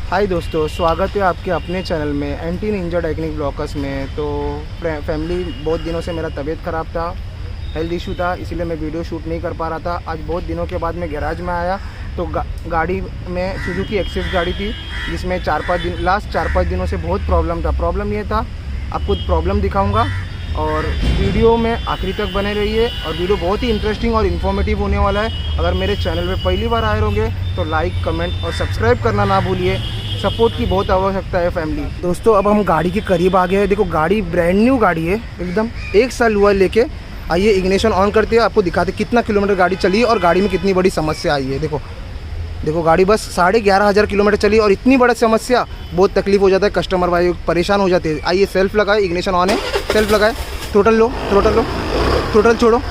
हाय दोस्तों, स्वागत है आपके अपने चैनल में एंटी निंजा टेक्निक ब्लॉगर्स में। तो फैमिली बहुत दिनों से मेरा तबीयत ख़राब था, हेल्थ इशू था, इसीलिए मैं वीडियो शूट नहीं कर पा रहा था। आज बहुत दिनों के बाद मैं गैराज में आया तो गाड़ी में सुजुकी एक्सेस गाड़ी थी जिसमें लास्ट 4-5 दिनों से बहुत प्रॉब्लम था। प्रॉब्लम ये था, आपको प्रॉब्लम दिखाऊँगा और वीडियो में आखिरी तक बने रहिए। और वीडियो बहुत ही इंटरेस्टिंग और इन्फॉर्मेटिव होने वाला है। अगर मेरे चैनल में पहली बार आए होंगे तो लाइक, कमेंट और सब्सक्राइब करना ना भूलिए। सपोर्ट की बहुत आवश्यकता है फैमिली। दोस्तों अब हम गाड़ी के करीब आ गए हैं। देखो गाड़ी ब्रांड न्यू गाड़ी है, एकदम 1 साल हुआ लेके। आइए इग्निशन ऑन करते हैं, आपको दिखाते कितना किलोमीटर गाड़ी चली है और गाड़ी में कितनी बड़ी समस्या आई है। देखो गाड़ी बस 11,500 किलोमीटर चली और इतनी बड़ी समस्या, बहुत तकलीफ हो जाता है, कस्टमर भाई परेशान हो जाते हैं। आइए सेल्फ लगाए, इग्निशन ऑन है, सेल्फ लगाए, थ्रोटल लो, थ्रोटल छोड़ो।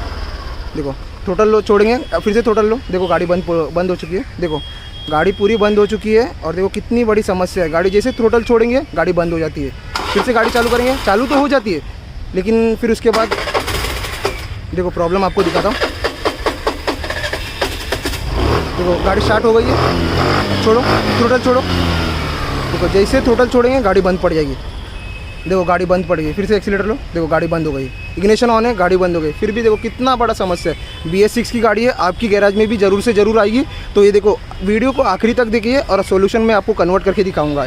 देखो थ्रोटल लो, छोड़ेंगे फिर से थ्रोटल लो। देखो गाड़ी बंद हो चुकी है। देखो गाड़ी पूरी बंद हो चुकी है और देखो कितनी बड़ी समस्या है। गाड़ी जैसे थ्रोटल छोड़ेंगे गाड़ी बंद हो जाती है, फिर से गाड़ी चालू करेंगे, चालू तो हो जाती है लेकिन फिर उसके बाद देखो प्रॉब्लम आपको दिखाता हूँ। देखो गाड़ी स्टार्ट हो गई है, छोड़ो थ्रोटल छोड़ो। देखो जैसे थ्रोटल छोड़ेंगे गाड़ी बंद पड़ जाएगी। देखो गाड़ी बंद पड़ गई, फिर से एक्सीलेटर लो, देखो गाड़ी बंद हो गई। इग्निशन ऑन है, गाड़ी बंद हो गई। फिर भी देखो कितना बड़ा समस्या है। BS6 की गाड़ी है, आपकी गैराज में भी ज़रूर से ज़रूर आएगी। तो ये देखो वीडियो को आखिरी तक देखिए और सोल्यूशन में आपको कन्वर्ट करके दिखाऊंगा।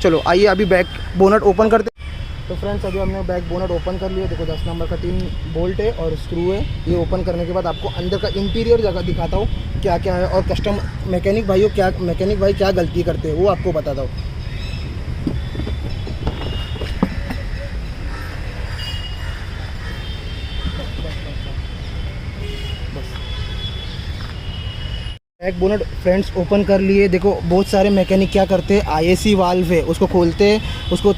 चलो आइए अभी बैक बोनट ओपन करते। तो फ्रेंड्स अभी हमने बैक बोनट ओपन कर लिया। देखो 10 नंबर का 3 बोल्ट है और स्क्रू है। ये ओपन करने के बाद आपको अंदर का इंटीरियर जगह दिखाता हूँ क्या क्या है और मैकेनिक भाई क्या गलती करते हैं वो आपको बताता हूँ। बैक बोनट फ्रेंड्स ओपन कर लिए। देखो बहुत सारे मैकेनिक क्या करते हैं, IAC वाल्व है उसको खोलते हैं, उसको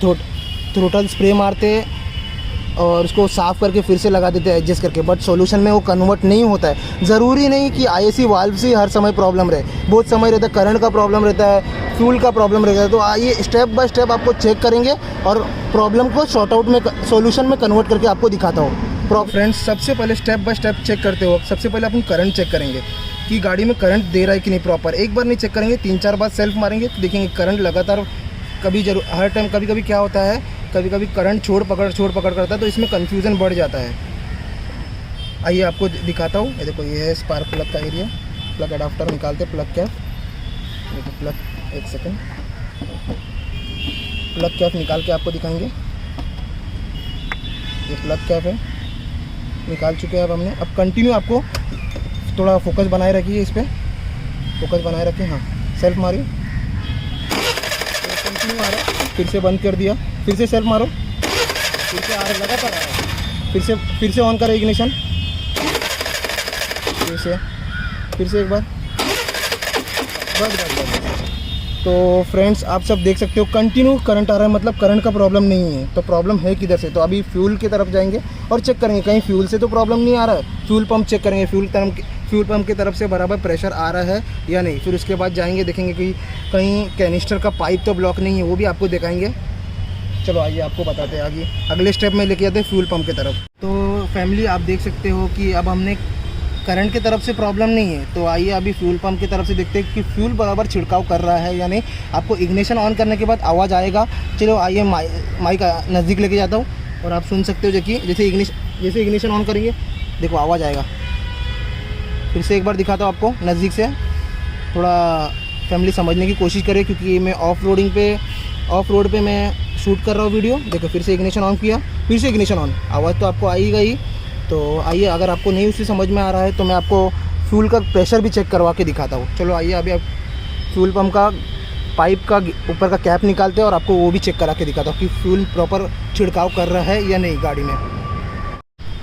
थ्रोटल स्प्रे मारते हैं और उसको साफ़ करके फिर से लगा देते हैं एडजस्ट करके। बट सॉल्यूशन में वो कन्वर्ट नहीं होता है। ज़रूरी नहीं कि IAC वाल्व से हर समय प्रॉब्लम रहे, बहुत समय रहता है करंट का प्रॉब्लम रहता है, फ्यूल का प्रॉब्लम रहता है। तो आइए स्टेप बाय स्टेप आपको चेक करेंगे और प्रॉब्लम को शॉर्ट आउट में सॉल्यूशन में कन्वर्ट करके आपको दिखाता हूँ। फ्रेंड्स सबसे पहले स्टेप बाय स्टेप चेक करते हो, सबसे पहले अपन करंट चेक करेंगे कि गाड़ी में करंट दे रहा है कि नहीं प्रॉपर। एक बार नहीं चेक करेंगे, 3-4 बार सेल्फ मारेंगे तो देखेंगे करंट लगातार हर टाइम कभी क्या होता है, कभी करंट छोड़ पकड़ करता है तो इसमें कन्फ्यूज़न बढ़ जाता है। आइए आपको दिखाता हूँ। ये देखो ये है स्पार्क प्लग का एरिया। प्लग अडाप्टर निकालते, प्लग कैप। देखो प्लग, एक सेकेंड, प्लग कैप निकाल के आपको दिखाएंगे। ये प्लग कैप है, निकाल चुके हैं अब हमने। अब कंटिन्यू आपको थोड़ा फोकस बनाए रखिए, इस पर फोकस बनाए रखिए। हाँ सेल्फ मारिए, कंटिन्यू आ रहा है, फिर से बंद कर दिया, फिर से सेल्फ मारो, फिर से आ रहा, लगातार आ रहा है, फिर से ऑन करो इग्निशन, फिर से एक बार, बस। तो फ्रेंड्स आप सब देख सकते हो कंटिन्यू करंट आ रहा है, मतलब करंट का प्रॉब्लम नहीं है। तो प्रॉब्लम है किधर से? तो अभी फ्यूल की तरफ जाएंगे और चेक करेंगे कहीं फ्यूल से तो प्रॉब्लम नहीं आ रहा है। फ्यूल पंप चेक करेंगे, फ्यूल पंप की तरफ से बराबर प्रेशर आ रहा है या नहीं। फिर उसके बाद जाएंगे देखेंगे कि कहीं कैनिस्टर का पाइप तो ब्लॉक नहीं है, वो भी आपको दिखाएंगे। चलो आइए आपको बताते हैं आगे, अगले स्टेप में लेके जाते हैं फ्यूल पंप की तरफ। तो फैमिली आप देख सकते हो कि अब हमने करंट की तरफ से प्रॉब्लम नहीं है। तो आइए अभी फ्यूल पंप की तरफ से देखते हैं कि फ्यूल बराबर छिड़काव कर रहा है या नहीं। आपको इग्निशन ऑन करने के बाद आवाज़ आएगा। चलो आइए माइक नज़दीक लेके जाता हूँ और आप सुन सकते हो। देखिए जैसे इग्निशन ऑन करेंगे देखो आवाज़ आएगा। फिर से एक बार दिखाता हूँ आपको नज़दीक से, थोड़ा फैमिली समझने की कोशिश करें क्योंकि मैं ऑफ रोड पे मैं शूट कर रहा हूँ वीडियो। देखो फिर से इग्निशन ऑन किया, फिर से इग्निशन ऑन, आवाज़ तो आपको आएगा ही। तो आइए अगर आपको नहीं उससे समझ में आ रहा है तो मैं आपको फ्यूल का प्रेशर भी चेक करवा के दिखाता हूँ। चलो आइए अभी आप फ्यूल पंप का पाइप का ऊपर का कैप निकालते हैं और आपको वो भी चेक करा के दिखाता हूँ कि फ्यूल प्रॉपर छिड़काव कर रहा है या नहीं गाड़ी में।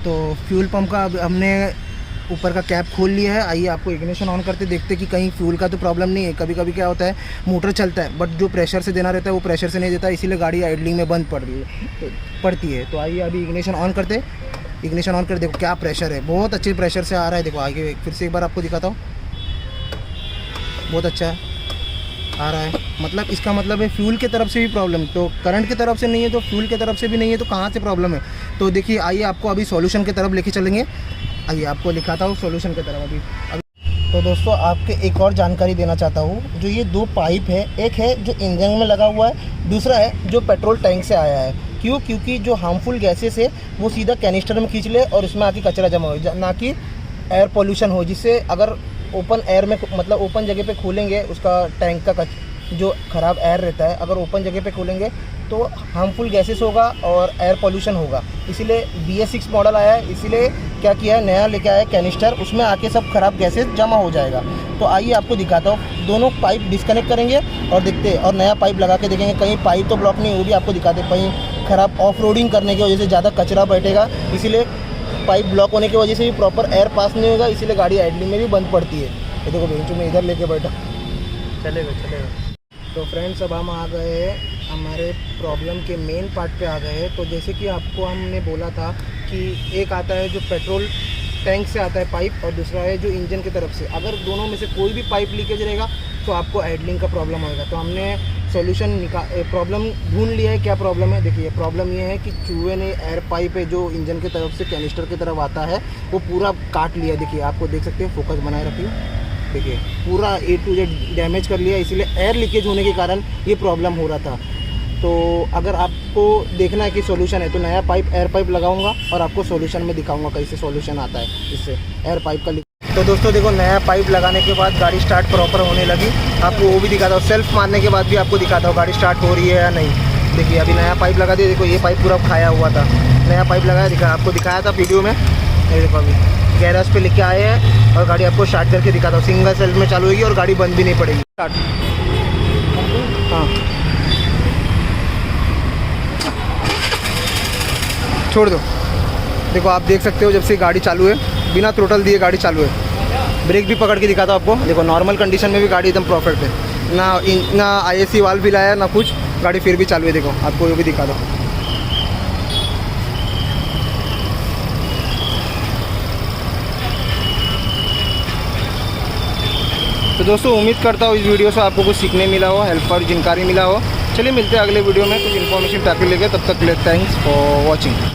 तो फ्यूल पंप का हमने ऊपर का कैप खोल लिया है। आइए आपको इग्निशन ऑन करते देखते कि कहीं फ्यूल का तो प्रॉब्लम नहीं है। कभी कभी क्या होता है मोटर चलता है बट जो प्रेशर से देना रहता है वो प्रेशर से नहीं देता, इसीलिए गाड़ी आइडलिंग में बंद पड़ती है। तो आइए अभी इग्निशन ऑन करते, इग्निशन ऑन कर देखो क्या प्रेशर है, बहुत अच्छे प्रेशर से आ रहा है। देखो आगे फिर से एक बार आपको दिखाता हूँ, बहुत अच्छा आ रहा है। मतलब इसका मतलब है फ्यूल की तरफ से भी प्रॉब्लम, तो करंट की तरफ से नहीं है तो फ्यूल की तरफ से भी नहीं है, तो कहाँ से प्रॉब्लम है? तो देखिए आइए आपको अभी सॉल्यूशन की तरफ लेके चलेंगे। आइए आपको दिखाता हूँ सॉल्यूशन की तरफ। अभी तो दोस्तों आपके एक और जानकारी देना चाहता हूँ, जो ये 2 पाइप है, एक है जो इंजन में लगा हुआ है, दूसरा है जो पेट्रोल टैंक से आया है। क्यों? क्योंकि जो हार्मफुल गैसेस है वो सीधा कैनिस्टर में खींच ले और इसमें आके कचरा जमा हो, ना कि एयर पोल्यूशन हो, जिससे अगर ओपन एयर में मतलब ओपन जगह पे खोलेंगे उसका टैंक का जो ख़राब एयर रहता है, अगर ओपन जगह पे खोलेंगे तो हार्मफुल गैसेस होगा और एयर पोल्यूशन होगा। इसीलिए BS6 मॉडल आया है, इसीलिए क्या किया है, नया लेके आया है कैनिस्टर, उसमें आके सब ख़राब गैसेस जमा हो जाएगा। तो आइए आपको दिखाता हूँ, दोनों पाइप डिस्कनेक्ट करेंगे और देखते हैं, और नया पाइप लगा के देखेंगे कहीं पाइप तो ब्लॉक नहीं, वो भी आपको दिखाते हैं। कहीं ख़राब ऑफ रोडिंग करने की वजह से ज़्यादा कचरा बैठेगा, इसीलिए पाइप ब्लॉक होने की वजह से भी प्रॉपर एयर पास नहीं होगा, इसीलिए गाड़ी आइडलिंग में भी बंद पड़ती है। ये देखो बेंचू में इधर लेके बैठा, चलेगा। तो फ्रेंड्स अब हम आ गए हैं हमारे प्रॉब्लम के मेन पार्ट पे आ गए हैं। तो जैसे कि आपको हमने बोला था कि एक आता है जो पेट्रोल टैंक से आता है पाइप, और दूसरा है जो इंजन की तरफ से। अगर दोनों में से कोई भी पाइप लीकेज रहेगा तो आपको आइडलिंग का प्रॉब्लम होगा। तो हमने सॉल्यूशन प्रॉब्लम ढूंढ लिया है। क्या प्रॉब्लम है? देखिए, प्रॉब्लम ये है कि चूहे ने एयर पाइप है जो इंजन की तरफ से कैनिस्टर की तरफ आता है वो पूरा काट लिया। देखिए, आपको देख सकते हैं, फोकस बनाए रखिए, देखिए पूरा A to Z डैमेज कर लिया, इसीलिए एयर लीकेज होने के कारण ये प्रॉब्लम हो रहा था। तो अगर आपको देखना है कि सॉल्यूशन है तो नया पाइप एयर पाइप लगाऊंगा और आपको सॉल्यूशन में दिखाऊंगा कैसे सॉल्यूशन आता है इससे एयर पाइप का। तो दोस्तों देखो, नया पाइप लगाने के बाद गाड़ी स्टार्ट प्रॉपर होने लगी। आपको वो भी दिखाता हूँ, सेल्फ मारने के बाद भी आपको दिखाता हूँ गाड़ी स्टार्ट हो रही है या नहीं। देखिए अभी नया पाइप लगा दिया, देखो ये पाइप पूरा खाया हुआ था, नया पाइप लगाया, आपको दिखाया था वीडियो में। ये देखो अभी गैराज पे लेके आए हैं और गाड़ी आपको स्टार्ट करके दिखाता हूँ। सिंगल सेल्फ में चालू होगी और गाड़ी बंद भी नहीं पड़ेगी। स्टार्ट, हाँ छोड़ दो। देखो आप देख सकते हो, जब से गाड़ी चालू है, बिना थ्रोटल दिए गाड़ी चालू है। ब्रेक भी पकड़ के दिखाता हूँ आपको, देखो नॉर्मल कंडीशन में भी गाड़ी एकदम परफेक्ट है, ना IAC वाल्व भी लाया ना कुछ, गाड़ी फिर भी चालू है। देखो आपको ये भी दिखा दो। तो दोस्तों उम्मीद करता हूँ इस वीडियो से आपको कुछ सीखने मिला हो, हेल्प और जानकारी मिला हो। चलिए मिलते हैं अगले वीडियो में कुछ इन्फॉर्मेशन टॉपिक लेके, तब तक के लिए थैंक्स फॉर वॉचिंग।